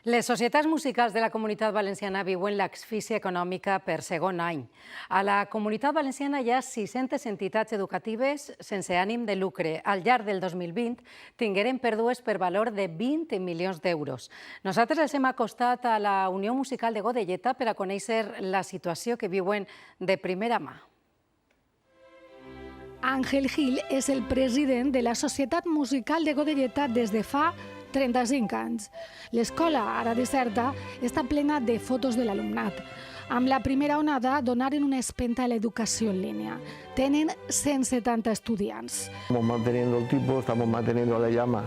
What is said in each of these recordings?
Les societats musicals de la Comunitat Valenciana viuen l'asfíxia econòmica per segon any. A la Comunitat Valenciana hi ha 600 entitats educatives sense ànim de lucre. Al llarg del 2020 tingueren pèrdues per valor de 20 milions d'euros. Nosaltres els hem acostat a la Unió Musical de Godelleta per a conèixer la situació que viuen de primera mà. Ángel Gil és el president de la Societat Musical de Godelleta des de fa 35 anys. L'escola, ara deserta, està plena de fotos de l'alumnat. Amb la primera onada donaren una espenta a l'educació en línia. Tenen 170 estudiants. Estamos manteniendo el tipo, estamos manteniendo la llama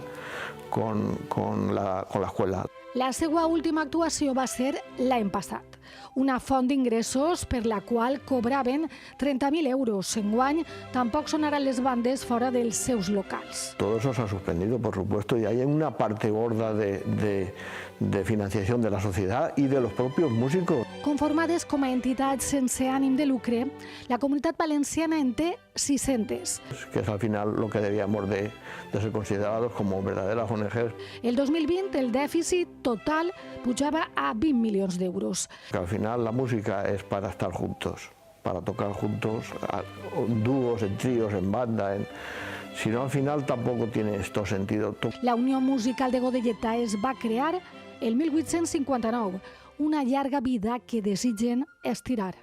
con la escuela. La seva última actuació va ser l'any passat, una font d'ingressos per la qual cobraven 30.000 euros. Enguany tampoc sonaran les bandes fora dels seus locals. Todo eso se ha suspendido, por supuesto, y hay una parte gorda de financiación de la sociedad y de los propios músicos. Conformades com a entitats sense ànim de lucre, la Comunitat Valenciana en té 600. Que es al final lo que debíamos de ser considerados como verdaderas ONGs. El 2020 el dèficit total pujava a 20 milions d'euros. Que al final la música es para estar juntos, para tocar juntos, dúos, en tríos, en banda, si no al final tampoco tiene esto sentido. La Unió Musical de Godelleta es va crear el 1859, una llarga vida que desitgen estirar.